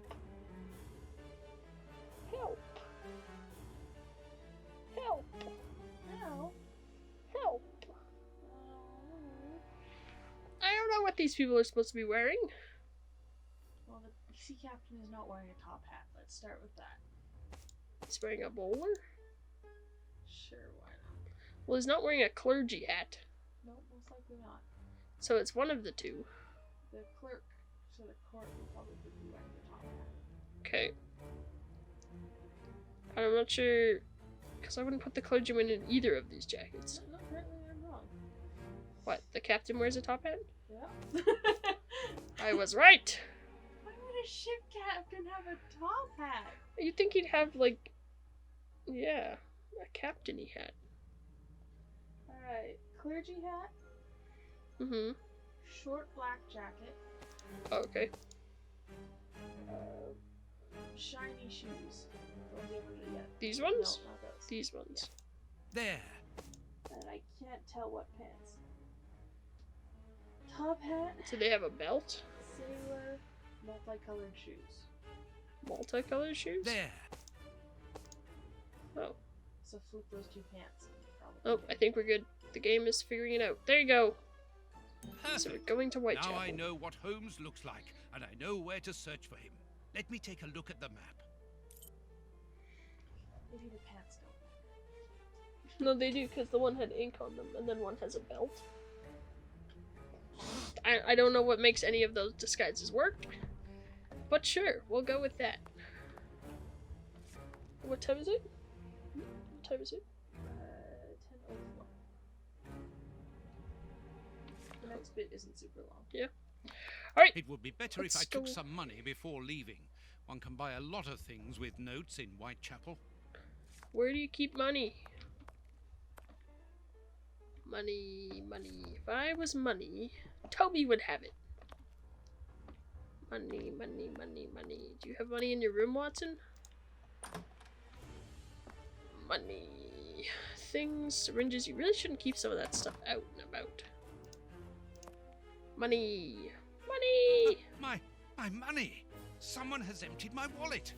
Help! Help! No. Help! I don't know what these people are supposed to be wearing. Well, the sea captain is not wearing a top hat. Let's start with that. He's wearing a bowler? Sure, why not? Well, he's not wearing a clergy hat. No, most likely not. So it's one of the two. The clerk, so the court will probably be wearing the top hat. Okay. I'm not sure, because I wouldn't put the clergyman in either of these jackets. No, apparently I'm wrong. What, the captain wears a top hat? Yeah. I was right! Why would a ship captain have a top hat? You'd think he'd have, like, yeah, a captainy hat. Alright, clergy hat, Mm-hmm. short black jacket, Oh, okay. shiny shoes. Those are yet. These No, ones? not those. These ones. There. And I can't tell what pants. Top hat, So they have a belt? sailor, multicolored shoes. Multicolored shoes? There. Oh. So flip those two pants. Oh, I think we're good. The game is figuring it out. There you go. So we're Perfect. going to Whitechapel. Now I know what Holmes looks like, and I know where to search for him. Let me take a look at the map. Maybe the pants don't. No, they do, because the one had ink on them, and then one has a belt. I don't know what makes any of those disguises work, but sure, we'll go with that. What time is it? What time is it? 10:04. The next bit isn't super long. Yeah. Alright, It would be better if Let's I took go. some money before leaving. One can buy a lot of things with notes in Whitechapel. where do you keep money? Money, money. If I was money, Toby would have it. Money, money, money, money. Do you have money in your room, Watson? Money. Things, syringes. You really shouldn't keep some of that stuff out and about. Money. Money! My money! Someone has emptied my wallet.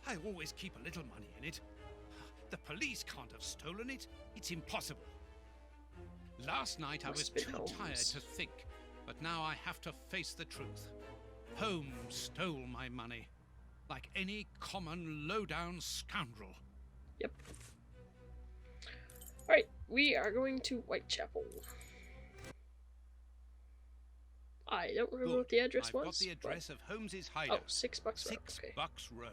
I always keep a little money in it. The police can't have stolen it. It's impossible. Last night I was Must have too been tired Holmes. to think, but now I have to face the truth. Holmes stole my money, like any common low-down scoundrel. Yep. Alright, we are going to Whitechapel. I don't remember what Good. the address I've was. got the but- address of Holmes's Oh, hideout. $6 Row. 6 Okay. Bucks Row.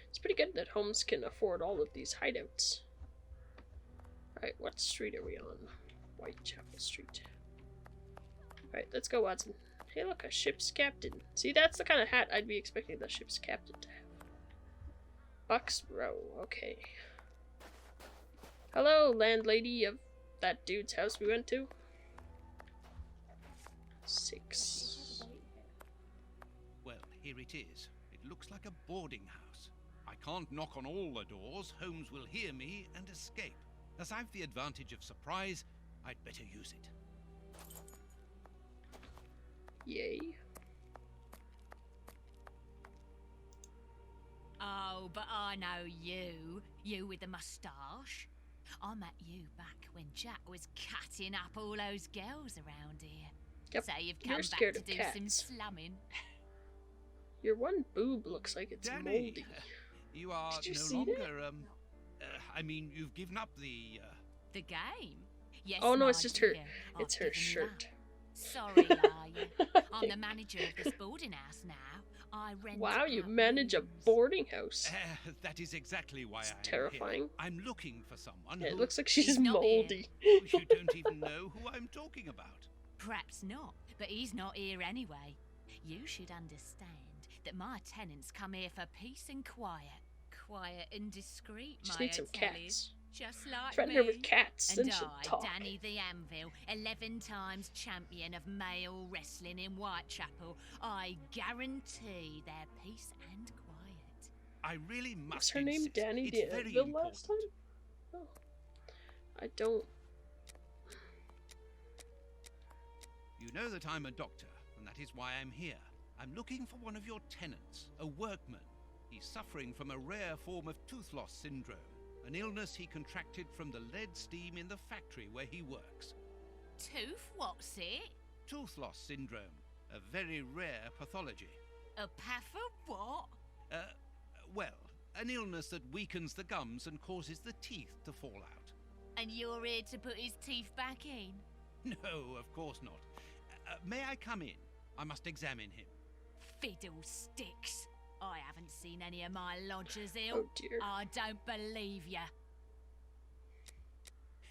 It's pretty good that Holmes can afford all of these hideouts. Alright, what street are we on? Whitechapel Street. Alright, let's go, Watson. Hey, look, a ship's captain. See, that's the kind of hat I'd be expecting the ship's captain to have. Bucks Row, okay. Hello, landlady of that dude's house we went to. 6. Well, here it is. It looks like a boarding house. I can't knock on all the doors. Holmes will hear me and escape. As I've the advantage of surprise, I'd better use it. Yay. Oh, but I know you. You with the moustache. I met you back when Jack was catting up all those girls around here. Yep, So you've you're come scared back to of do some cats. slumming. Your one boob looks like it's Danny, moldy. you are Did you no see that? longer, I mean, you've given up the, The game? Yes, Oh no, my it's just her. dear, It's I've her given it shirt. up. Sorry, are you? I'm the manager of this boarding house now. I rent Wow, you out manage a rooms. boarding house. that is exactly why It's I'm terrifying. here. I'm looking for someone Yeah, it who... looks like she's He's not here. moldy. You don't even know who I'm talking about. Perhaps not, but he's not here anyway. You should understand that my tenants come here for peace and quiet. Quiet and discreet, Just my need some cats. Just like Threaten me. her with cats, And then she'll I, talk. Danny the Anvil, 11 times champion of male wrestling in Whitechapel, I guarantee their peace and quiet. I really must What's her name? insist. Danny It's the very Anvil important. last time? Oh. I don't. You know that I'm a doctor, and that is why I'm here. I'm looking for one of your tenants, a workman. He's suffering from a rare form of tooth loss syndrome, an illness he contracted from the lead steam in the factory where he works. Tooth, what's it? Tooth loss syndrome, a very rare pathology. A path of what? Well, an illness that weakens the gums and causes the teeth to fall out. And you're here to put his teeth back in? No, of course not. May I come in? I must examine him. Fiddlesticks. I haven't seen any of my lodgers ill. Oh dear. I don't believe ya.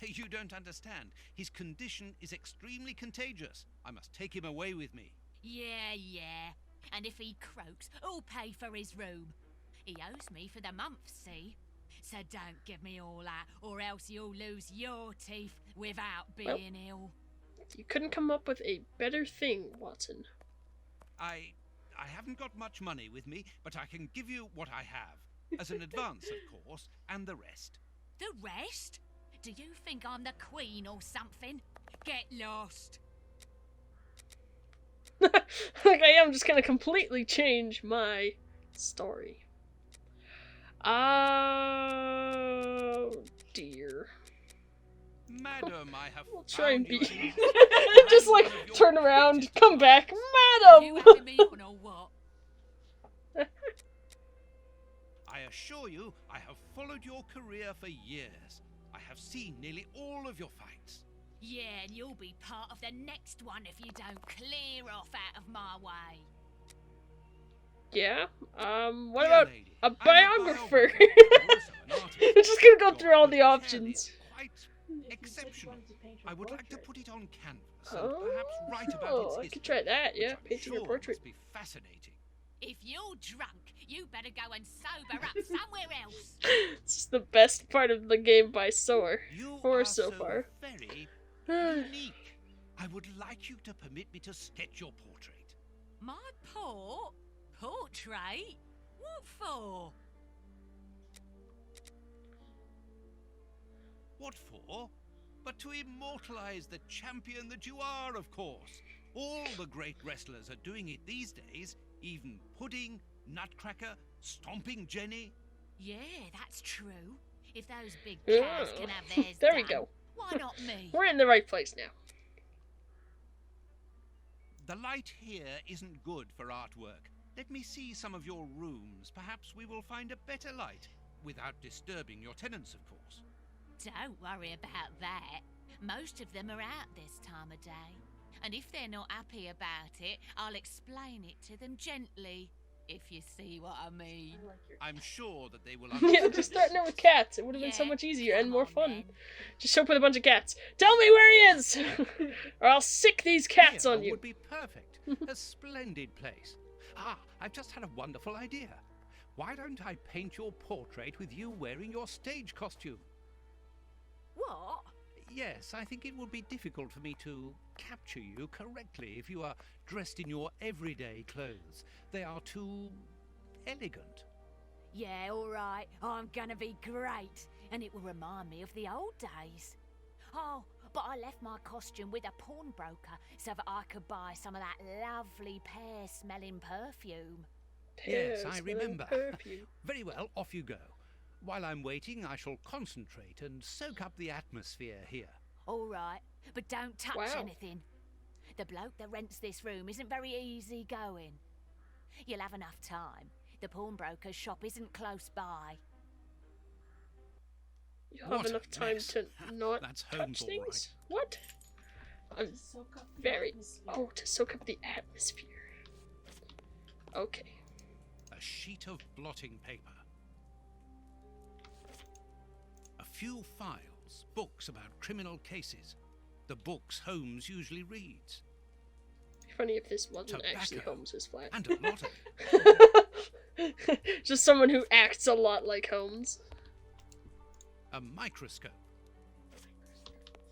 You don't understand. His condition is extremely contagious. I must take him away with me. Yeah. And if he croaks, who'll pay for his room? He owes me for the month, see? So don't give me all that, or else you'll lose your teeth without being ill. You couldn't come up with a better thing, Watson. I haven't got much money with me, but I can give you what I have. As an advance, of course, and the rest. The rest? Do you think I'm the queen or something? Get lost. Okay, I'm just gonna completely change my story. Oh dear. Madam, I have I'll try and found be. you Just like one of your turn around, greatest come back, You madam. having me on or what? I assure you, I have followed your career for years. I have seen nearly all of your fights. Yeah, and you'll be part of the next one if you don't clear off out of my way. Yeah. What Dear about lady, a I'm biographer? also an artist. I'm just gonna go Your through all the hotel options. is quite exceptional. I would like to put it on canvas and Oh, perhaps write about its I history. could try that. which Yeah, I'm painting sure a portrait. must be fascinating. If you're drunk, you better go and sober up somewhere else. It's just the best part of the game by Soar. You Or are so far. very unique. I would like you to permit me to sketch your portrait. My portrait? What for? What for? But to immortalize the champion that you are, of course. All the great wrestlers are doing it these days, even Pudding, Nutcracker, Stomping Jenny. Yeah, that's true. If those big Yeah. cows can have theirs There we done, go. why not me? We're in the right place now. The light here isn't good for artwork. Let me see some of your rooms. Perhaps we will find a better light, without disturbing your tenants, of course. Don't worry about that. Most of them are out this time of day. And if they're not happy about it, I'll explain it to them gently, if you see what I mean. I like your I'm sure that they will Yeah, understand. just starting out with cats. It would have been so Yeah, much easier and come more on fun. then. Just show up with a bunch of cats. Tell me where he is, or I'll sick these cats Here on you. would be perfect. A splendid place. Ah, I've just had a wonderful idea. Why don't I paint your portrait with you wearing your stage costume? What? Yes, I think it would be difficult for me to capture you correctly if you are dressed in your everyday clothes. They are too elegant. Yeah, alright. I'm gonna be great. And it will remind me of the old days. Oh, but I left my costume with a pawnbroker so that I could buy some of that lovely pear-smelling perfume. Yes, I Pear-smelling remember. perfume. Very well, off you go. While I'm waiting, I shall concentrate and soak up the atmosphere here. Alright, but don't touch Wow. anything. The bloke that rents this room isn't very easy going. You'll have enough time. The pawnbroker's shop isn't close by. You'll What have a enough time mess. to not That's touch Holmes, all things? What? I'm soak up the very... atmosphere. Oh, to soak up the atmosphere. Okay. A sheet of blotting paper. A few files, books about criminal cases. The books Holmes usually reads. Be funny if this wasn't actually Tobacco. Holmes's flat. And a lot of it. Just someone who acts a lot like Holmes. A microscope.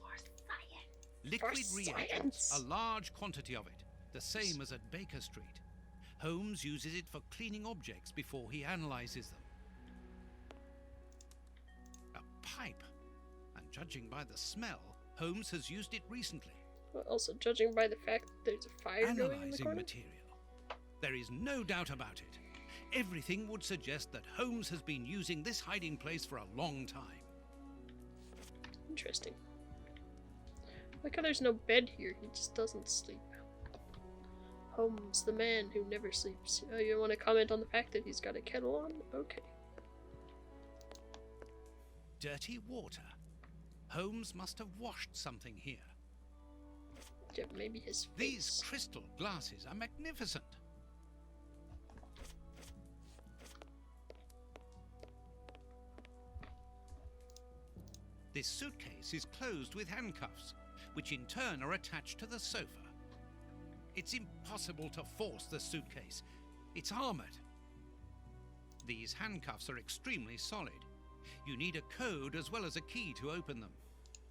For Liquid reagents. science. A large quantity of it. The same as at Baker Street. Holmes uses it for cleaning objects before he analyzes them. A pipe. And judging by the smell, Holmes has used it recently. Well, also, judging by the fact that there's a fire going in the Analyzing corner. material. There is no doubt about it. Everything would suggest that Holmes has been using this hiding place for a long time. Interesting. Like how there's no bed here, he just doesn't sleep. Holmes, the man who never sleeps. You want to comment on the fact that he's got a kettle on? Okay. Dirty water. Holmes must have washed something here. Yeah, maybe his These face. crystal glasses are magnificent. This suitcase is closed with handcuffs, which in turn are attached to the sofa. It's impossible to force the suitcase. It's armored. These handcuffs are extremely solid. You need a code as well as a key to open them.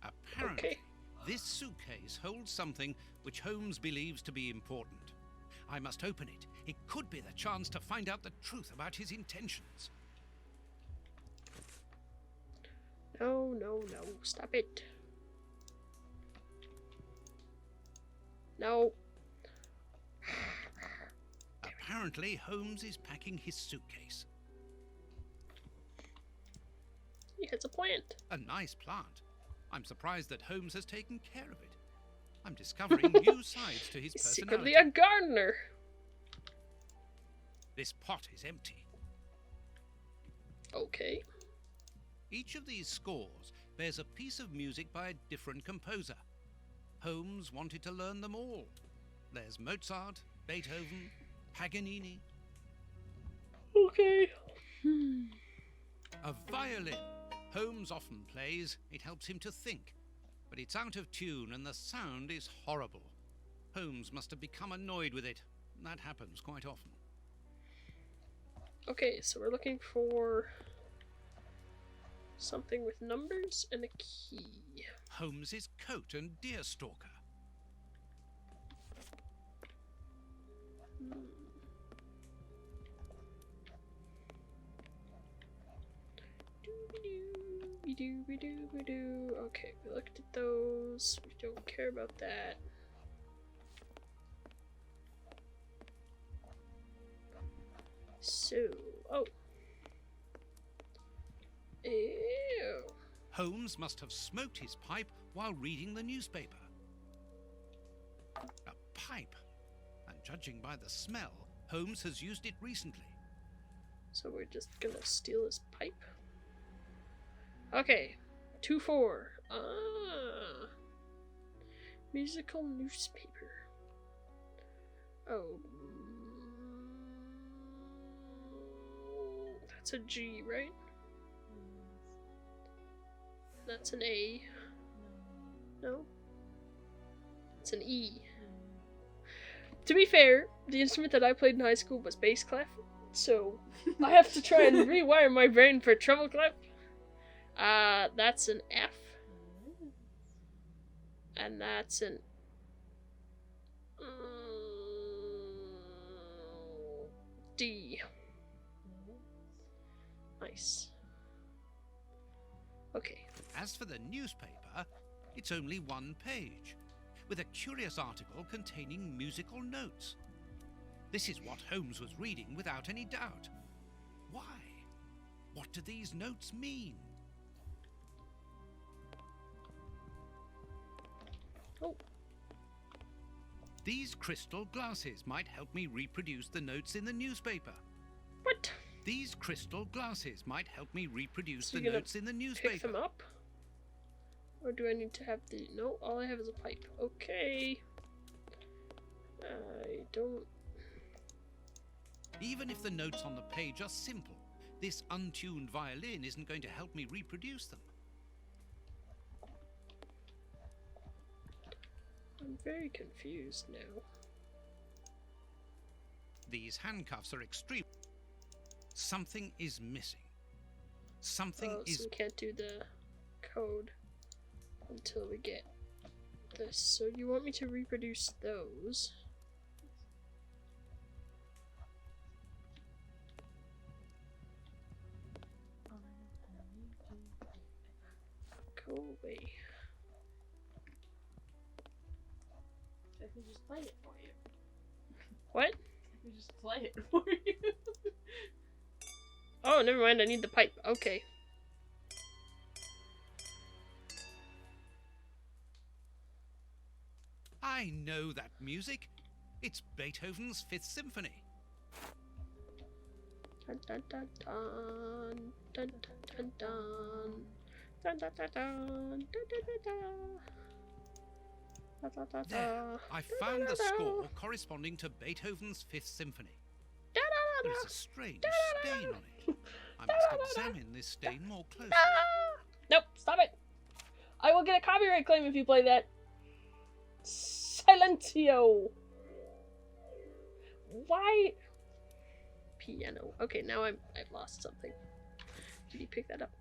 Apparently, Okay. this suitcase holds something which Holmes believes to be important. I must open it. It could be the chance to find out the truth about his intentions. No, no, no. Stop it. No. Apparently, Holmes is packing his suitcase. He has a plant. A nice plant. I'm surprised that Holmes has taken care of it. I'm discovering new sides to his He's personality. secretly a gardener. This pot is empty. Okay. Each of these scores bears a piece of music by a different composer. Holmes wanted to learn them all. There's Mozart, Beethoven, Paganini. Okay. A violin. Holmes often plays. It helps him to think. But it's out of tune and the sound is horrible. Holmes must have become annoyed with it. That happens quite often. Okay, so we're looking for something with numbers and a key. Holmes's coat and deerstalker. Doo-be-doo. Okay, we looked at those. We don't care about that. So, oh. Ew. Holmes must have smoked his pipe while reading the newspaper. A pipe. And judging by the smell, Holmes has used it recently. So we're just gonna steal his pipe. Okay, 2-4. Musical newspaper. Oh. That's a G, right? That's an A. No? It's an E. To be fair, the instrument that I played in high school was bass clef, so I have to try and rewire my brain for treble clef. That's an F. And that's an D. Nice. Okay. As for the newspaper, it's only one page, with a curious article containing musical notes. This is what Holmes was reading without any doubt. Why? What do these notes mean? Oh. These crystal glasses might help me reproduce the notes in the newspaper. What? These crystal glasses might help me reproduce So the you're gonna notes in the Pick newspaper. them up? Or do I need to have the... No, all I have is a pipe. Okay. I don't... Even if the notes on the page are simple, this untuned violin isn't going to help me reproduce them. I'm very confused now. These handcuffs are extreme. Something is missing. Something So is... we can't do the code until we get this. So you want me to reproduce those? Go away. I can just play it for you. What? I can just play it for you. Oh, never mind. I need the pipe. Okay. I know that music. It's Beethoven's Fifth Symphony. Dun dun dun dun dun dun dun dun dun dun dun dun dun dun. There, I found the score corresponding to Beethoven's Fifth Symphony. There is a strange stain on it. I must examine this stain more closely. Nope, stop it. I will get a copyright claim if you play that. Silentio. Why? Piano. Okay, now I've lost something. Did you pick that up?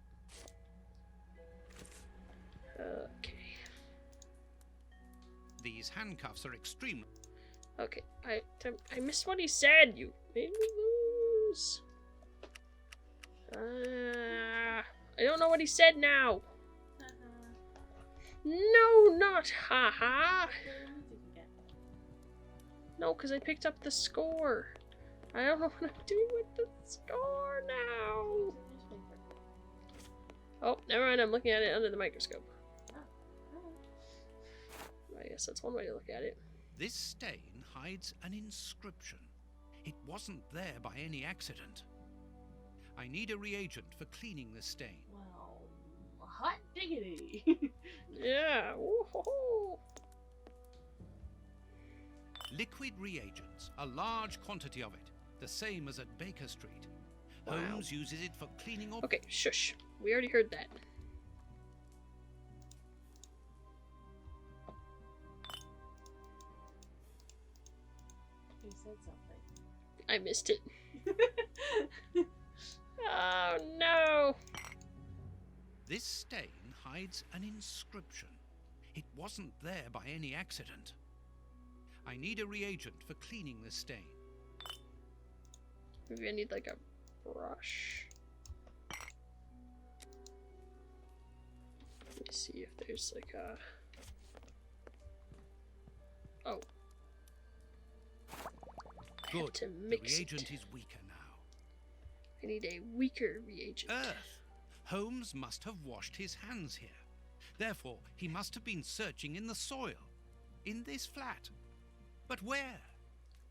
Okay. These handcuffs are extremely... Okay, I missed what he said. You made me lose. I don't know what he said now. No, not haha. No, because I picked up the score. I don't know what I'm doing with the score now. Oh, never mind. I'm looking at it under the microscope. I guess that's one way to look at it. This stain hides an inscription. It wasn't there by any accident. I need a reagent for cleaning the stain. Well, hot diggity. Yeah. Woo-hoo-hoo. Liquid reagents, a large quantity of it, the same as at Baker Street. Wow. Holmes uses it for cleaning up... Okay, shush. We already heard that. You said something. I missed it. Oh no! This stain hides an inscription. It wasn't there by any accident. I need a reagent for cleaning the stain. Maybe I need like a brush. Let me see if there's like a... Oh. I have Good. to The mix reagent it. is weaker now. I need a weaker reagent. Earth. Holmes must have washed his hands here. Therefore, he must have been searching in the soil. In this flat. But where?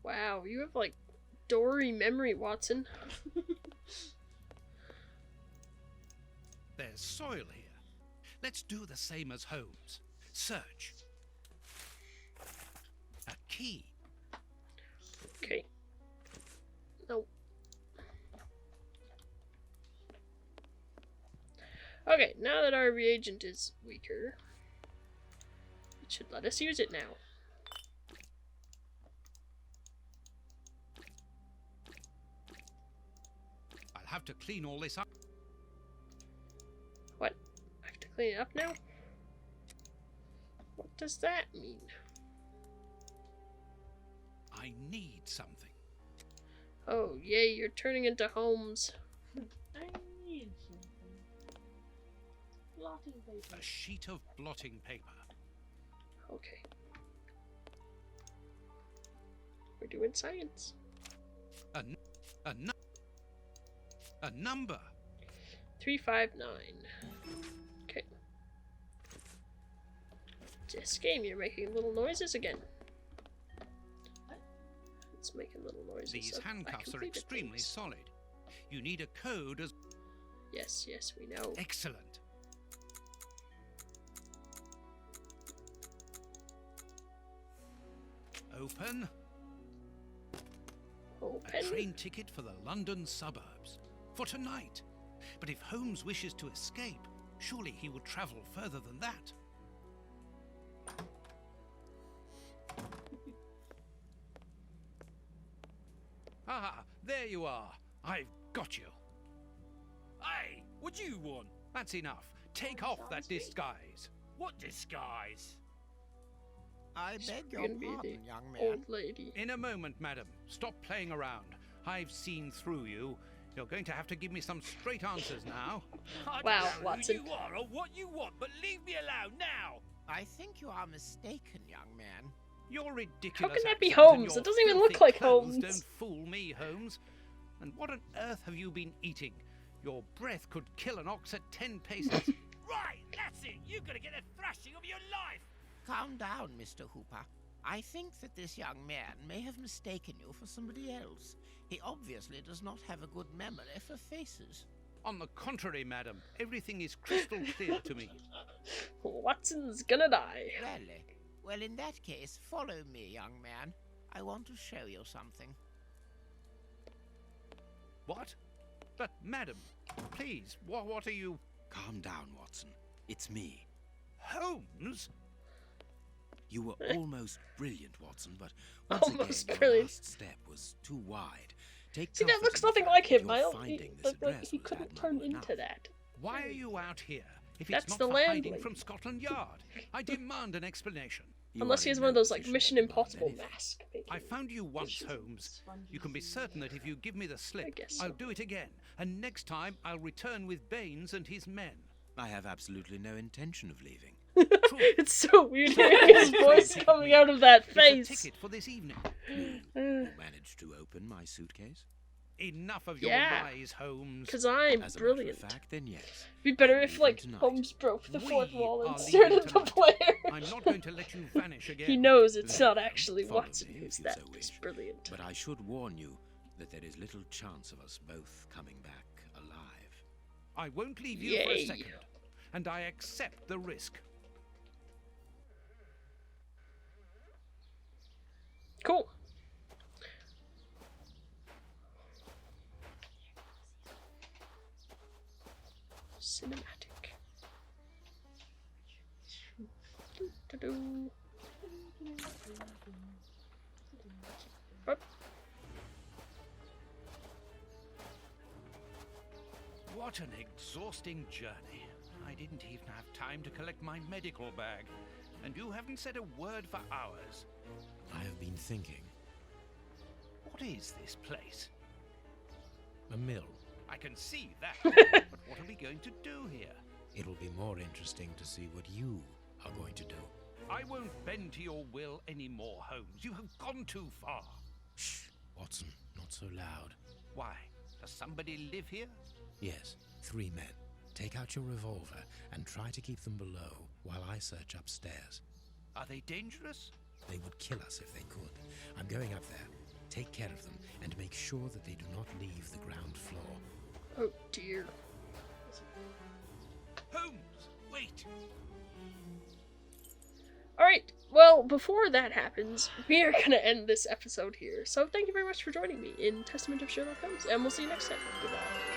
Wow, you have like Dory memory, Watson. There's soil here. Let's do the same as Holmes. Search. key. Okay. No. Okay, now that our reagent is weaker, it should let us use it now. I'll have to clean all this up. What? I have to clean it up now? What does that mean? I need something. Oh, yay, you're turning into Holmes. I need something. Blotting paper. A sheet of blotting paper. Okay. We're doing science. A number. 359. Okay. This game, you're making little noises again. It's making little noises. These so I handcuffs are completed extremely things. solid. You need a code as... Yes, yes, we know. Excellent. Open. A Open. train ticket for the London suburbs. For tonight. But if Holmes wishes to escape, surely he will travel further than that. Ah, there you are. I've got you. Hey, what do you want? That's enough. Take off that disguise. What disguise? I beg You're your gonna be pardon, the young man. old lady. In a moment, madam. Stop playing around. I've seen through you. You're going to have to give me some straight answers now. I Wow, don't know Watson. who you are or what you want, but leave me alone now. I think you are mistaken, young man. Your ridiculous How can that be accent and Holmes? your It doesn't even look filthy like clothes Holmes. Don't fool me, Holmes. And what on earth have you been eating? Your breath could kill an ox at 10 paces. Right, that's it. You're gonna get a thrashing of your life. Calm down, Mr. Hooper. I think that this young man may have mistaken you for somebody else. He obviously does not have a good memory for faces. On the contrary, madam, everything is crystal clear to me. Watson's gonna die. Really? Well, in that case, follow me, young man. I want to show you something. What? But, madam, please, what are you... Calm down, Watson. It's me. Holmes? You were almost brilliant, Watson, but once Almost again, your brilliant. last step was too wide. Take See, that comfort looks in the nothing fact like that him. you're I don't. finding this Like address he was couldn't admirable turn enough. into that. Why are you out here if That's it's not the for hiding landlady. from Scotland Yard? I demand an explanation. You Unless are he has in one of no those like position Mission to demand Impossible anything. mask. I found you once, Holmes. You can be certain that if you give me the slip, guess I'll so. do it again. And next time, I'll return with Baines and his men. I have absolutely no intention of leaving. It's so weird hearing his voice coming out of that It's a face. ticket for this evening. You managed to open my suitcase? Enough of your Yeah. lies, Holmes. Because I'm As a brilliant. matter of fact, then yes. It'd be better I'm if like leaving tonight. Holmes broke the fourth We wall and are stared leaving at the tonight. player. I'm not going to let you vanish again. He knows it's Then not actually follow Watson me, who's if you that so is wish. brilliant. But I should warn you that there is little chance of us both coming back alive. I won't leave you for a Yay. second. And I accept the risk. Cool. Cinematic. Doo-doo-doo. Up. What an exhausting journey. I didn't even have time to collect my medical bag. And you haven't said a word for hours. I have been thinking. What is this place? A mill. I can see that. But what are we going to do here? It'll be more interesting to see what you are going to do. I won't bend to your will anymore, Holmes. You have gone too far. Shh, Watson, not so loud. Why? Does somebody live here? Yes, 3 men. Take out your revolver and try to keep them below while I search upstairs. Are they dangerous? They would kill us if they could. I'm going up there. Take care of them and make sure that they do not leave the ground floor. Oh dear. Holmes, wait! Alright, well, before that happens, we are going to end this episode here. So thank you very much for joining me in Testament of Sherlock Holmes, and we'll see you next time. Goodbye.